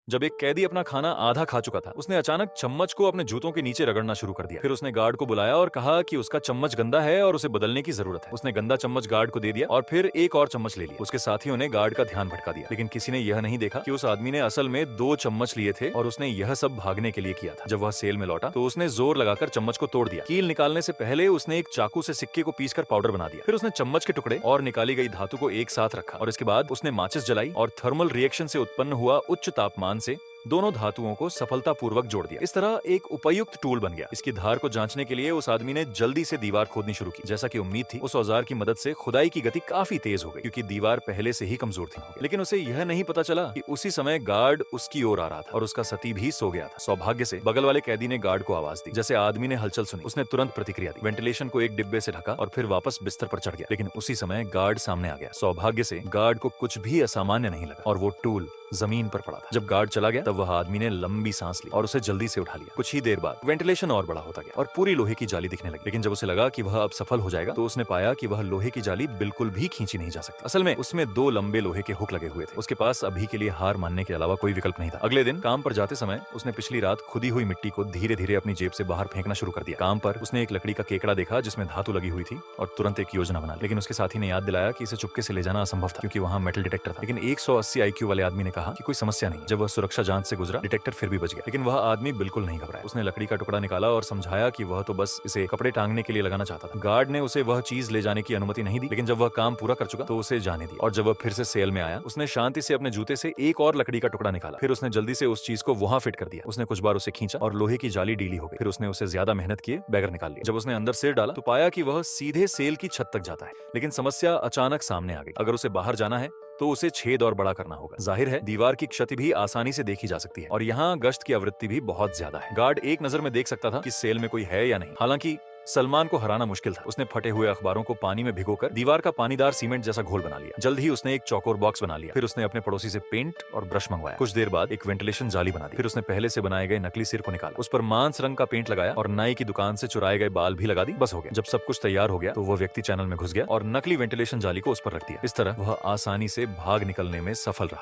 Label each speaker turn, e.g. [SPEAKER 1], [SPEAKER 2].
[SPEAKER 1] जब एक कैदी अपना खाना आधा खा चुका था, उसने अचानक चम्मच को अपने जूतों के नीचे रगड़ना शुरू कर दिया। फिर उसने गार्ड को बुलाया और कहा कि उसका चम्मच गंदा है और उसे बदलने की जरूरत है। उसने गंदा चम्मच गार्ड को दे दिया और फिर एक और चम्मच ले लिया। उसके साथियों ने गार्ड का ध्यान भटका दिया, लेकिन किसी ने यह नहीं देखा कि उस आदमी ने असल में 2 चम्मच लिए थे और उसने यह सब भागने के लिए किया था। जब वह सेल में लौटा तो उसने जोर लगाकर चम्मच को तोड़ दिया। कील निकालने से पहले उसने एक चाकू से सिक्के को पीसकर पाउडर बना दिया। फिर उसने चम्मच के टुकड़े और निकाली गई धातु को एक साथ रखा और इसके बाद उसने माचिस जलाई और थर्मल रिएक्शन से उत्पन्न हुआ उच्च तापमान से दोनों धातुओं को सफलतापूर्वक जोड़ दिया। इस तरह एक उपयुक्त टूल बन गया। इसकी धार को जांचने के लिए उस आदमी ने जल्दी से दीवार खोदनी शुरू की। जैसा कि उम्मीद थी, उस औजार की मदद से खुदाई की गति काफी तेज हो गई, क्योंकि दीवार पहले से ही कमजोर थी। लेकिन उसे यह नहीं पता चला कि उसी समय गार्ड उसकी ओर आ रहा था और उसका सती भी सो गया था। सौभाग्य से बगल वाले कैदी ने गार्ड को आवाज दी। जैसे आदमी ने हलचल सुनी, उसने तुरंत प्रतिक्रिया दी, वेंटिलेशन को एक डिब्बे से ढका और फिर वापस बिस्तर पर चढ़ गया। लेकिन उसी समय गार्ड सामने आ गया। सौभाग्य से गार्ड को कुछ भी असामान्य नहीं लगा और वो टूल जमीन पर पड़ा था। जब गार्ड चला गया तब वह आदमी ने लंबी सांस ली और उसे जल्दी से उठा लिया। कुछ ही देर बाद वेंटिलेशन और बड़ा होता गया और पूरी लोहे की जाली दिखने लगी। लेकिन जब उसे लगा कि वह अब सफल हो जाएगा तो उसने पाया कि वह लोहे की जाली बिल्कुल भी खींची नहीं जा सकती। असल में उसमें 2 लंबे लोहे के हुक लगे हुए थे। उसके पास अभी के लिए हार मानने के अलावा कोई विकल्प नहीं था। अगले दिन काम पर जाते समय उसने पिछली रात खुदी हुई मिट्टी को धीरे धीरे अपनी जेब से बाहर फेंकना शुरू कर दिया। काम पर उसने एक लकड़ी का केकड़ा देखा जिसमें धातु लगी हुई थी और तुरंत एक योजना बना ली। लेकिन उसके साथी ने याद दिलाया कि इसे चुपके से ले जाना असंभव था, क्योंकि वहाँ मेटल डिटेक्टर था। लेकिन 180 IQ वाले आदमी ने कहा कि कोई समस्या नहीं। जब वह सुरक्षा जांच से गुजरा, डिटेक्टर फिर भी बच गया। लेकिन वह आदमी बिल्कुल नहीं घबराया। उसने लकड़ी का टुकड़ा निकाला और समझाया कि वह तो बस इसे कपड़े टांगने के लिए लगाना चाहता था। गार्ड ने उसे वह चीज ले जाने की अनुमति नहीं दी, लेकिन जब वह काम पूरा कर चुका तो उसे जाने दिया। और जब वह फिर से सेल में आया, उसने शांति से अपने जूते से एक और लकड़ी का टुकड़ा निकाला। फिर उसने जल्दी से उस चीज को वहां फिट कर दिया। उसने कुछ बार उसे खींचा और लोहे की जाली ढीली हो गई। फिर उसने उसे ज्यादा मेहनत किए बैगर निकाल लिया। जब उसने अंदर सिर डाला तो पाया कि वह सीधे सेल की छत तक जाता है। लेकिन समस्या अचानक सामने आ गई। अगर उसे बाहर जाना है तो उसे छेद और बड़ा करना होगा। जाहिर है, दीवार की क्षति भी आसानी से देखी जा सकती है और यहाँ गश्त की आवृत्ति भी बहुत ज्यादा है। गार्ड एक नजर में देख सकता था कि सेल में कोई है या नहीं। हालांकि सलमान को हराना मुश्किल था। उसने फटे हुए अखबारों को पानी में भिगोकर दीवार का पानीदार सीमेंट जैसा घोल बना लिया। जल्द ही उसने एक चौकोर बॉक्स बना लिया। फिर उसने अपने पड़ोसी से पेंट और ब्रश मंगवाया। कुछ देर बाद एक वेंटिलेशन जाली बना दी। फिर उसने पहले से बनाए गए नकली सिर को निकाला, उस पर मांस रंग का पेंट लगाया और नाई की दुकान से चुराए गए बाल भी लगा दी। बस हो गया। जब सब कुछ तैयार हो गया तो वह व्यक्ति चैनल में घुस गया और नकली वेंटिलेशन जाली को उस पर रख दिया। इस तरह वह आसानी से भाग निकलने में सफल रहा।